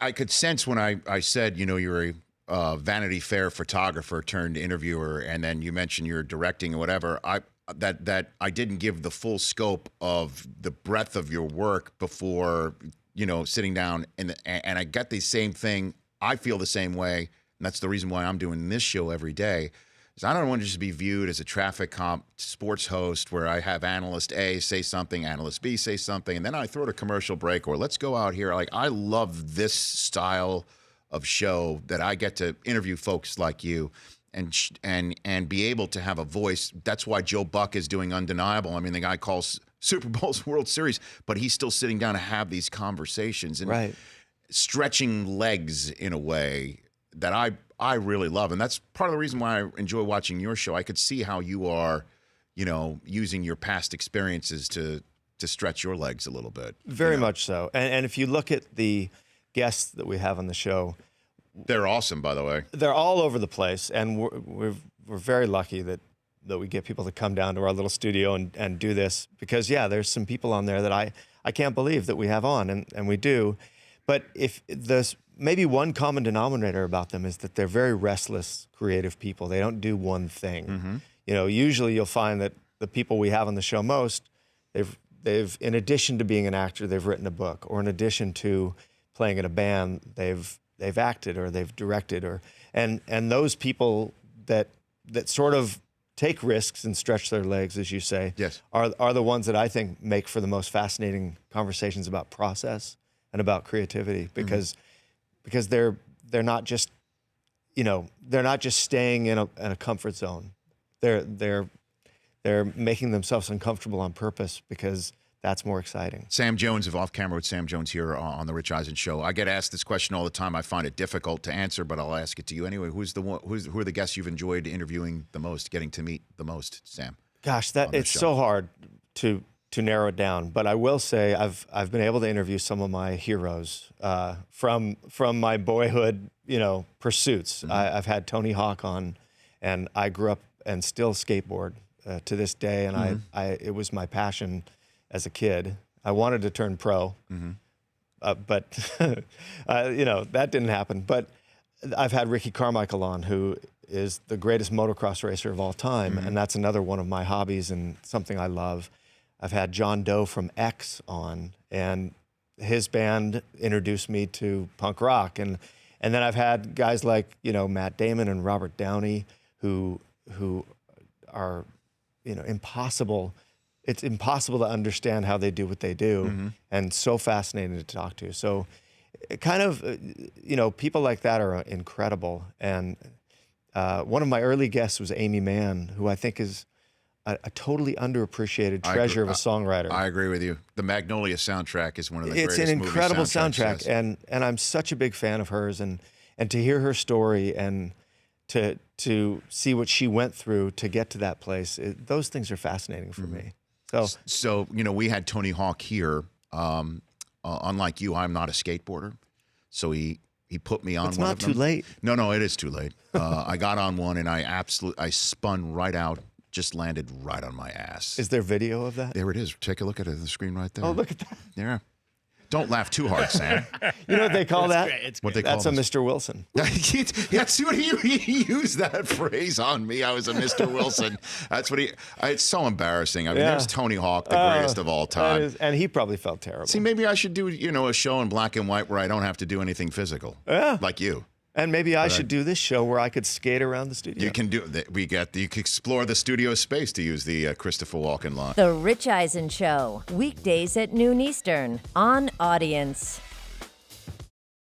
I could sense when I said, you're a Vanity Fair photographer turned interviewer, and then you mentioned you're directing or whatever. That I didn't give the full scope of the breadth of your work before, sitting down, and I get the same thing. I feel the same way, and that's the reason why I'm doing this show every day. Is I don't want to just be viewed as a traffic cop sports host where I have analyst A say something, analyst B say something, and then I throw it a commercial break, or let's go out here. Like, I love this style of show that I get to interview folks like you and be able to have a voice. That's why Joe Buck is doing Undeniable. I mean, the guy calls Super Bowls World Series, but he's still sitting down to have these conversations and stretching legs in a way that I really love. And that's part of the reason why I enjoy watching your show. I could see how you are, using your past experiences to stretch your legs a little bit. Very much so. And if you look at the guests that we have on the show, they're awesome, by the way. They're all over the place, and we're very lucky that we get people to come down to our little studio and do this, because there's some people on there that I can't believe that we have on, and we do. But if there's maybe one common denominator about them is that they're very restless, creative people. They don't do one thing. Mm-hmm. Usually you'll find that the people we have on the show most, they've in addition to being an actor, they've written a book, or in addition to playing in a band, they've acted or they've directed, and those people that sort of take risks and stretch their legs, as you say, yes, are the ones that I think make for the most fascinating conversations about process and about creativity, because they're not just they're not just staying in a comfort zone. They're making themselves uncomfortable on purpose, because that's more exciting. Sam Jones of Off Camera with Sam Jones here on the Rich Eisen Show. I get asked this question all the time. I find it difficult to answer, but I'll ask it to you anyway. Who are the guests you've enjoyed interviewing the most, getting to meet the most, Sam? Gosh, it's so hard to narrow it down. But I will say I've been able to interview some of my heroes from my boyhood, pursuits. Mm-hmm. I've had Tony Hawk on, and I grew up and still skateboard to this day, and Mm-hmm. it was my passion as a kid. I wanted to turn pro, Mm-hmm. but that didn't happen. But I've had Ricky Carmichael on, who is the greatest motocross racer of all time, Mm-hmm. and that's another one of my hobbies and something I love. I've had John Doe from X on, and his band introduced me to punk rock, and then I've had guys like Matt Damon and Robert Downey, who are impossible. It's impossible to understand how they do what they do, Mm-hmm. and so fascinating to talk to. So it kind of, people like that are incredible. And one of my early guests was Aimee Mann, who I think is a totally underappreciated treasure of a songwriter. I agree with you. The Magnolia soundtrack is one of the greatest It's an incredible movie soundtracks, soundtrack, and I'm such a big fan of hers, and to hear her story and to see what she went through to get to that place, those things are fascinating for me. So we had Tony Hawk here. Unlike you, I'm not a skateboarder, so he put me on. It's one not of too them. late. No, it is too late. I got on one and I spun right out, just landed right on my ass. Is there video of that? There it is. Take a look at it, the screen right there. Oh, look at that. Yeah. Don't laugh too hard, Sam. You know what they call that? It's What they That's call a this? Mr. Wilson. That's what he used that phrase on me. I was a Mr. Wilson. That's what it's so embarrassing. I mean, there's Tony Hawk, the greatest of all time. And he probably felt terrible. See, maybe I should do, a show in black and white where I don't have to do anything physical. Yeah. Like you. And maybe I should do this show where I could skate around the studio. You can do that. You can explore the studio space, to use the Christopher Walken line. The Rich Eisen Show, weekdays at noon Eastern on Audience.